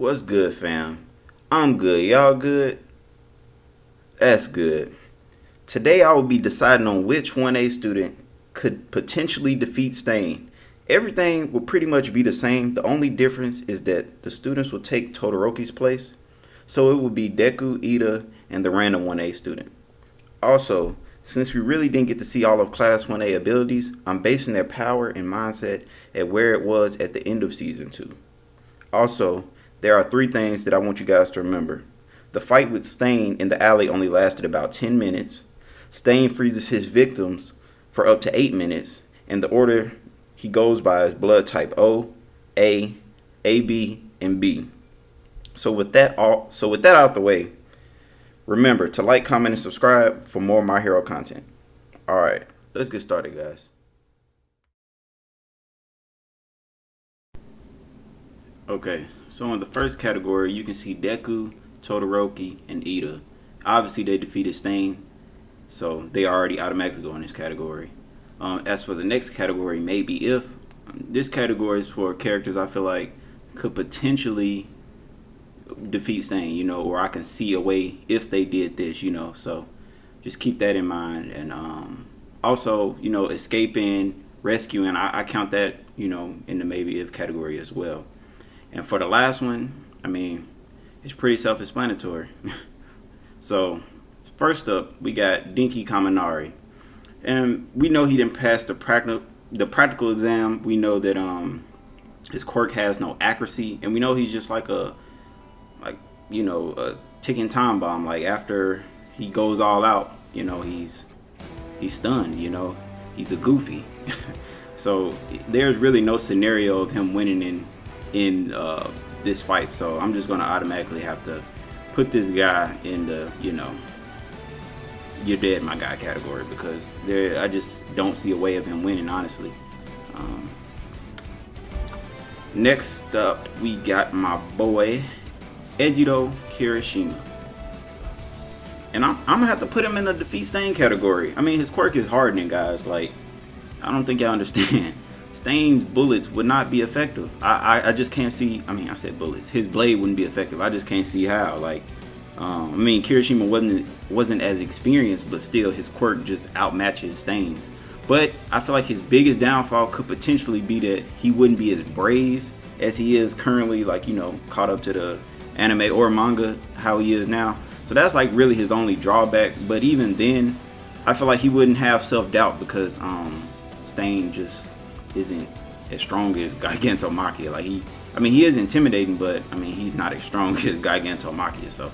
What's good, fam? I'm good. Y'all good? That's good. Today I will be deciding on which 1A student could potentially defeat Stain. Everything will pretty much be the same. The only difference is that the students will take Todoroki's place. So it will be Deku, Ida, and the random 1A student. Also, since we really didn't get to see all of Class 1A abilities, I'm basing their power and mindset at where it was at the end of Season 2. Also, there are three things that I want you guys to remember. The fight with Stain in the alley only lasted about 10 minutes. Stain freezes his victims for up to 8 minutes, and the order he goes by is blood type O, A, AB, and B. So with that out the way, remember to like, comment, and subscribe for more My Hero content. Alright, let's get started, guys. Okay, so in the first category, you can see Deku, Todoroki, and Ida. Obviously, they defeated Stain, so they already automatically go in this category. As for the next category, maybe if, this category is for characters I feel like could potentially defeat Stain, or I can see a way if they did this, so just keep that in mind. And also, escaping, rescuing, I count that, in the maybe if category as well. And for the last one, it's pretty self-explanatory. So, first up, we got Dinky Kaminari. And we know he didn't pass the practical exam. We know that his quirk has no accuracy. And we know he's just like a ticking time bomb. Like, after he goes all out, he's stunned, He's a goofy. So, there's really no scenario of him winning in this fight, so I'm just gonna automatically have to put this guy in the you're dead my guy category, because I just don't see a way of him winning, honestly. Next up, we got my boy Ejiro Kirishima, and I'm gonna have to put him in the defeat Stain category. His quirk is hardening, guys. Like, I don't think y'all understand. Stain's bullets would not be effective. I just can't see. I said bullets. His blade wouldn't be effective. I just can't see how. Like, Kirishima wasn't as experienced, but still his quirk just outmatches Stain's. But I feel like his biggest downfall could potentially be that he wouldn't be as brave as he is currently. Like, caught up to the anime or manga how he is now. So that's like really his only drawback. But even then, I feel like he wouldn't have self-doubt, because Stain just isn't as strong as Gigantomachia. Like, he is intimidating, but he's not as strong as Gigantomachia. So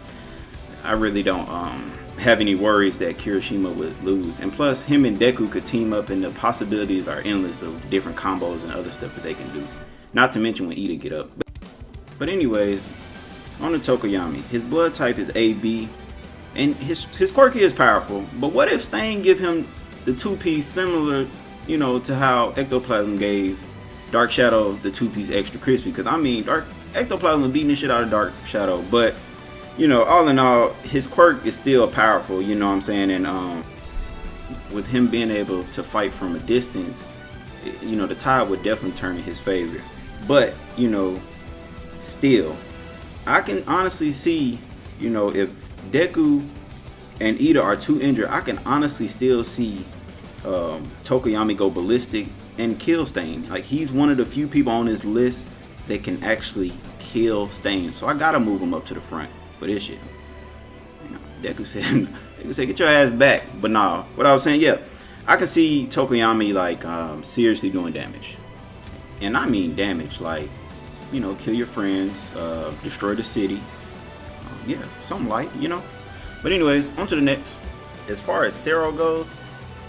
I really don't have any worries that Kirishima would lose. And plus, him and Deku could team up, and the possibilities are endless of different combos and other stuff that they can do. Not to mention when Ida get up. But anyways, on to Tokoyami. His blood type is AB, and his quirk is powerful. But what if Stain give him the two-piece similar, to how Ectoplasm gave Dark Shadow the two-piece extra crispy? Because Ectoplasm was beating the shit out of Dark Shadow, but all in all, his quirk is still powerful. You know what I'm saying? And with him being able to fight from a distance, the tide would definitely turn in his favor. But still, I can honestly see, if Deku and Ida are too injured, I can honestly still see Tokoyami go ballistic and kill Stain. Like, he's one of the few people on this list that can actually kill Stain. So I gotta move him up to the front for this shit. Deku said, get your ass back. But nah, what I was saying, yeah, I can see Tokoyami like seriously doing damage. And I mean damage, like, kill your friends, destroy the city. Yeah, something light, But anyways, on to the next. As far as Sero goes,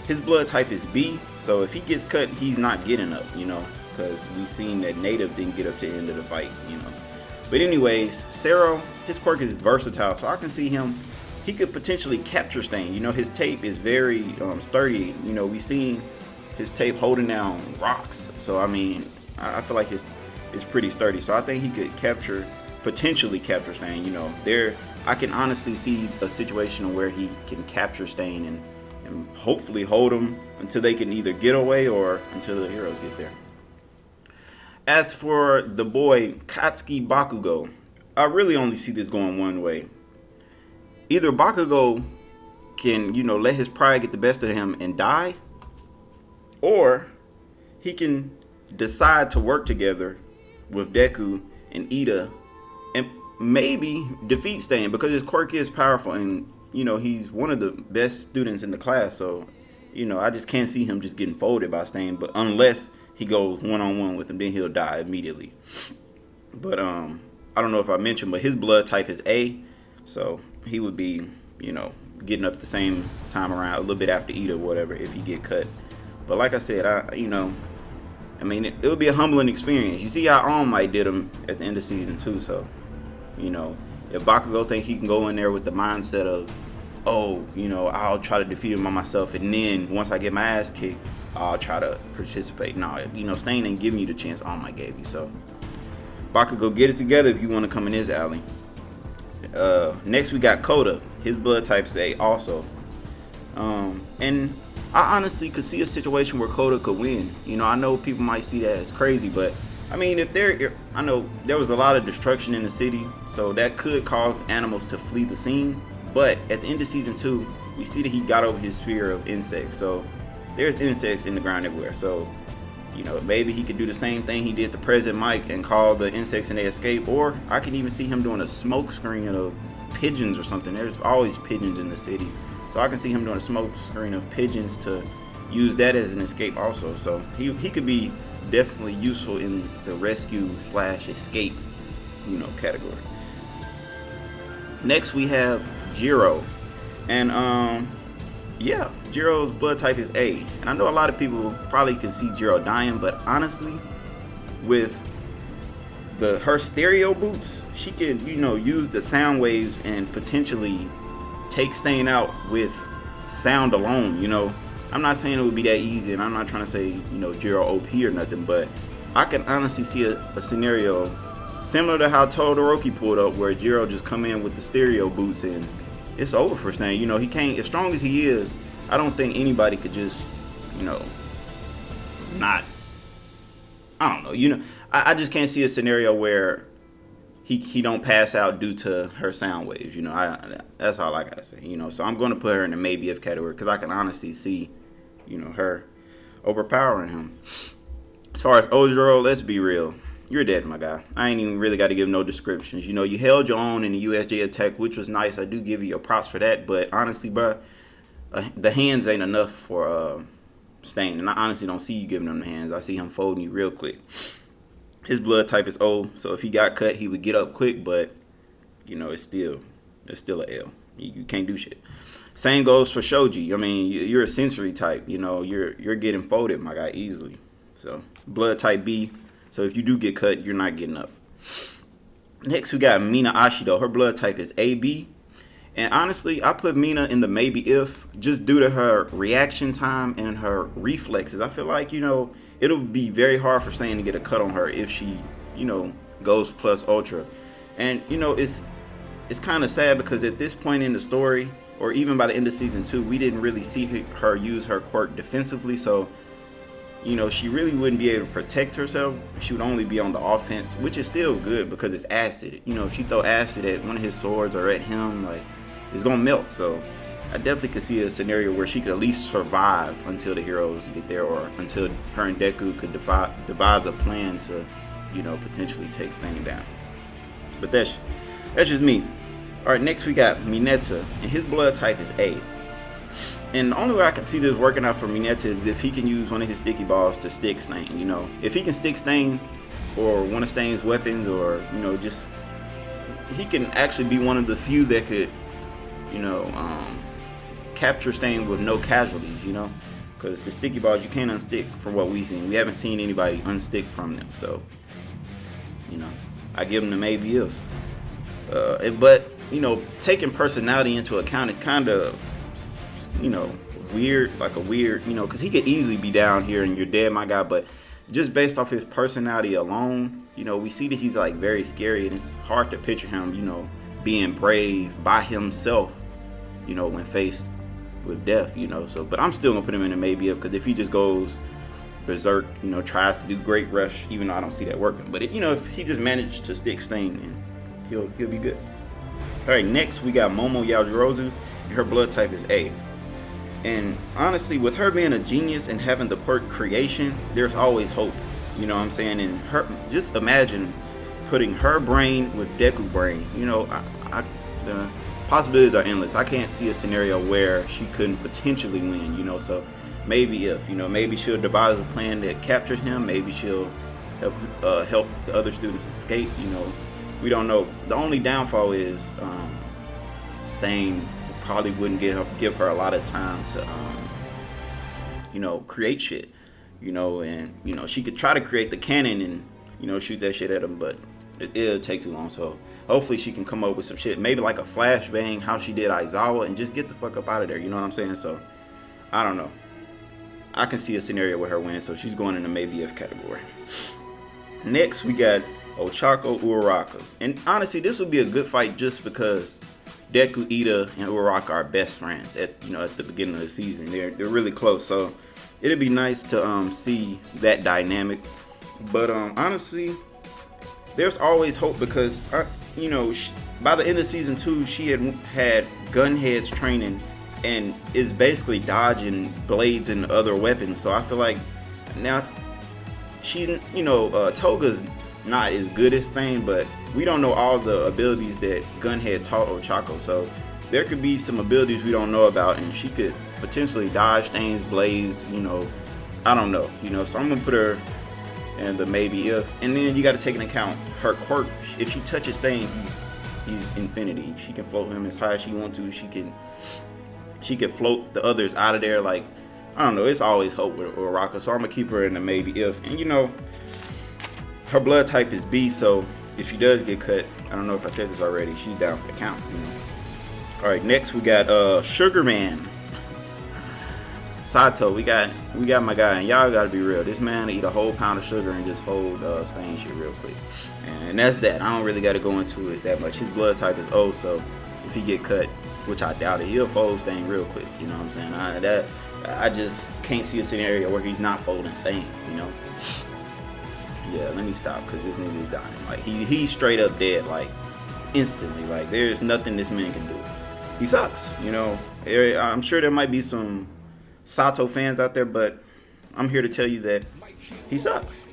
his blood type is B, so if he gets cut, he's not getting up, because we've seen that Native didn't get up to the end of the fight, But anyways, Sero, his quirk is versatile, so I can see him, he could potentially capture Stain. His tape is very sturdy. We've seen his tape holding down rocks, so I feel like it's pretty sturdy. So I think he could potentially capture Stain. I can honestly see a situation where he can capture Stain and hopefully hold them until they can either get away or until the heroes get there. As for the boy Katsuki Bakugo, I really only see this going one way. Either Bakugo can, let his pride get the best of him and die, or he can decide to work together with Deku and Ida and maybe defeat Stain, because his quirk is powerful and, he's one of the best students in the class. So, I just can't see him just getting folded by Stain, but unless he goes one-on-one with him, then he'll die immediately. But I don't know if I mentioned, but his blood type is A, so he would be, getting up the same time around, a little bit after Ida or whatever, if he get cut. But like I said, it would be a humbling experience. You see how All Might did him at the end of season 2, so, if Bakugo think he can go in there with the mindset of, I'll try to defeat him by myself, and then once I get my ass kicked, I'll try to participate. No, Stain ain't giving you the chance All Might gave you, so Bakugo, get it together if you want to come in his alley. Next we got Koda. His blood type is A also. And I honestly could see a situation where Koda could win. I know people might see that as crazy, but I know there was a lot of destruction in the city, so that could cause animals to flee the scene. But at the end of season 2, we see that he got over his fear of insects. So there's insects in the ground everywhere. So, maybe he could do the same thing he did to President Mike and call the insects and they escape. Or I can even see him doing a smoke screen of pigeons or something. There's always pigeons in the cities. So I can see him doing a smoke screen of pigeons to use that as an escape also. So he could be definitely useful in the rescue/escape, category. Next we have Jiro. And Jiro's blood type is A. And I know a lot of people probably can see Jiro dying, but honestly, with her stereo boots, she could, use the sound waves and potentially take Stain out with sound alone. I'm not saying it would be that easy, and I'm not trying to say, Jiro OP or nothing, but I can honestly see a scenario similar to how Todoroki pulled up, where Jiro just come in with the stereo boots and it's over for Stain. He can't, as strong as he is, I don't think anybody could just, not, I don't know, I just can't see a scenario where he don't pass out due to her sound waves. That's all I gotta say. So I'm gonna put her in the maybe if category, because I can honestly see, her overpowering him. As far as Ojiro, let's be real. You're dead, my guy. I ain't even really got to give no descriptions. You held your own in the USJ attack, which was nice. I do give you your props for that. But honestly, bro, the hands ain't enough for Stain. And I honestly don't see you giving him the hands. I see him folding you real quick. His blood type is O, so if he got cut, he would get up quick. But, it's still an L. You can't do shit. Same goes for Shoji. You're a sensory type. You're getting folded, my guy, easily. So, blood type B. So if you do get cut, you're not getting up. Next, we got Mina Ashido. Her blood type is AB. And honestly, I put Mina in the maybe if, just due to her reaction time and her reflexes. I feel like, it'll be very hard for Stain to get a cut on her if she, goes plus ultra. And, it's kind of sad because at this point in the story, or even by the end of season 2, we didn't really see her use her quirk defensively. So, she really wouldn't be able to protect herself. She would only be on the offense, which is still good because it's acid. If she throw acid at one of his swords or at him, it's gonna melt. So I definitely could see a scenario where she could at least survive until the heroes get there, or until her and Deku could devise a plan to, potentially take Stain down. But that's just me. All right, next we got Mineta, and his blood type is A. And the only way I can see this working out for Mineta is if he can use one of his sticky balls to stick Stain. If he can stick Stain or one of Stain's weapons, or just he can actually be one of the few that could, capture Stain with no casualties. Because the sticky balls you can't unstick from what we've seen. We haven't seen anybody unstick from them. So, I give him the maybe if. But taking personality into account is kind of, weird, because he could easily be down here and you're dead, my guy. But just based off his personality alone, we see that he's very scary, and it's hard to picture him, being brave by himself, when faced with death, So, but I'm still gonna put him in a maybe if, because if he just goes berserk, tries to do great rush, even though I don't see that working. But if he just managed to stick Stain, then he'll be good. All right, next we got Momo Yajirozu, and her blood type is A. And honestly, with her being a genius and having the quirk creation, there's always hope. You know what I'm saying? And her, just imagine putting her brain with Deku brain. You know, the possibilities are endless. I can't see a scenario where she couldn't potentially win. You know, so maybe if, you know, maybe she'll devise a plan that captures him. Maybe she'll help the other students escape. You know, we don't know. The only downfall is Stain probably wouldn't give her a lot of time to you know, create shit, you know, and you know, she could try to create the cannon and, you know, shoot that shit at him, but it'll take too long. So hopefully she can come up with some shit, maybe like a flashbang how she did Aizawa, and just get the fuck up out of there, you know what I'm saying? So I don't know, I can see a scenario with her winning, so she's going in the maybe F category. Next we got Ochako Uraraka, and honestly this would be a good fight just because Deku, Ida, and Uraraka are best friends at the beginning of the season. They're really close, so it'd be nice to see that dynamic. But honestly, there's always hope because you know, by the end of season 2, she had gunheads training and is basically dodging blades and other weapons. So I feel like now she's, you know, Toga's not as good as Stain, but we don't know all the abilities that Gunhead taught Ochako, so there could be some abilities we don't know about, and she could potentially dodge Stain's blades, you know, I don't know, you know, so I'm gonna put her in the maybe if. And then you got to take into account her quirk. If she touches Stain, he's infinity. She can float him as high as she wants to. She can float the others out of there. Like, I don't know, it's always hope with Uraraka, so I'm gonna keep her in the maybe if. And you know, her blood type is B, so if she does get cut, I don't know if I said this already, she's down for the count, you know. Alright, next we got Sugar Man Sato. We got my guy, and y'all gotta be real. This man eat a whole pound of sugar and just fold Stain shit real quick. And that's that. I don't really gotta go into it that much. His blood type is O, so if he get cut, which I doubt it, he'll fold Stain real quick, you know what I'm saying? I just can't see a scenario where he's not folding Stain, you know. Yeah, let me stop because this nigga is dying. Like he's straight up dead, like instantly. Like there's nothing this man can do. He sucks, you know. I'm sure there might be some Sato fans out there, but I'm here to tell you that he sucks.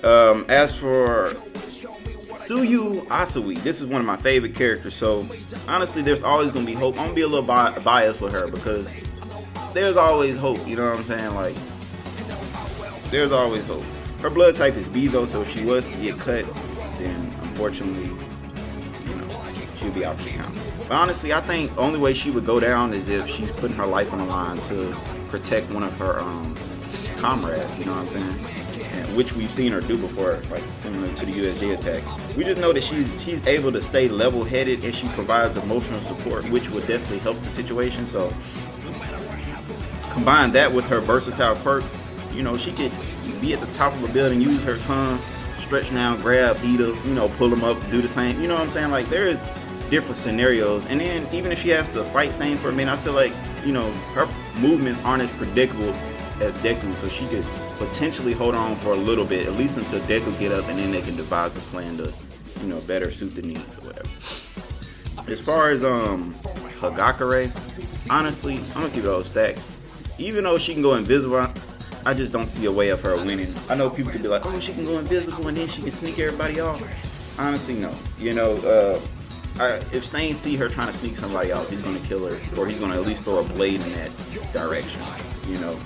As for Tsuyu Asui, this is one of my favorite characters. So honestly, there's always gonna be hope. I'm gonna be a little biased with her because there's always hope. You know what I'm saying? Like there's always hope. Her blood type is B though, so if she was to get cut, then unfortunately, you know, she'll be out the count. But honestly, I think the only way she would go down is if she's putting her life on the line to protect one of her comrades, you know what I'm saying? And which we've seen her do before, like similar to the USJ attack. We just know that she's able to stay level-headed and she provides emotional support, which would definitely help the situation. So combine that with her versatile quirk, you know, she could be at the top of a building, use her tongue, stretch down, grab Ida, you know, pull them up, do the same. You know what I'm saying? Like there is different scenarios. And then even if she has to fight Stain for a minute, I feel like, you know, her movements aren't as predictable as Deku, so she could potentially hold on for a little bit, at least until Deku get up, and then they can devise a plan to, you know, better suit the needs or whatever. As far as Hagakure, honestly, I'm gonna keep it all stacked. Even though she can go invisible, I just don't see a way of her winning. I know people could be like, oh, she can go invisible and then she can sneak everybody off. Honestly, no. You know, if Stain see her trying to sneak somebody out, he's gonna kill her, or he's gonna at least throw a blade in that direction, you know.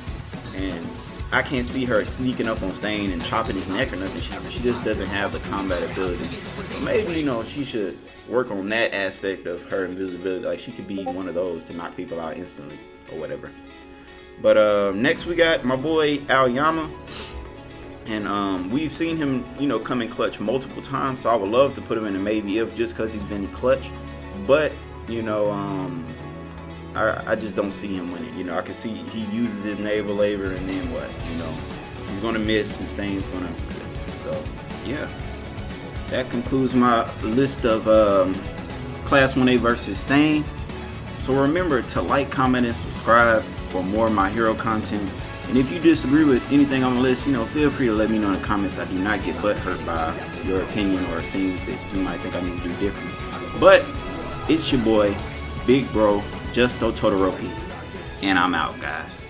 And I can't see her sneaking up on Stain and chopping his neck or nothing. She just doesn't have the combat ability. So maybe, you know, she should work on that aspect of her invisibility. Like she could be one of those to knock people out instantly or whatever. But next we got my boy Aoyama, and we've seen him, you know, come in clutch multiple times. So I would love to put him in a maybe if, just because he's been clutch. But you know, I just don't see him winning. You know, I can see he uses his naval labor, and then what? You know, he's gonna miss, and Stain's gonna. So yeah, that concludes my list of Class 1A versus Stain. So remember to like, comment, and subscribe for more of my hero content. And if you disagree with anything on the list, you know, feel free to let me know in the comments. I do not get butthurt by your opinion or things that you might think I need to do different. But it's your boy, Big Bro, Justo Todoroki, and I'm out, guys.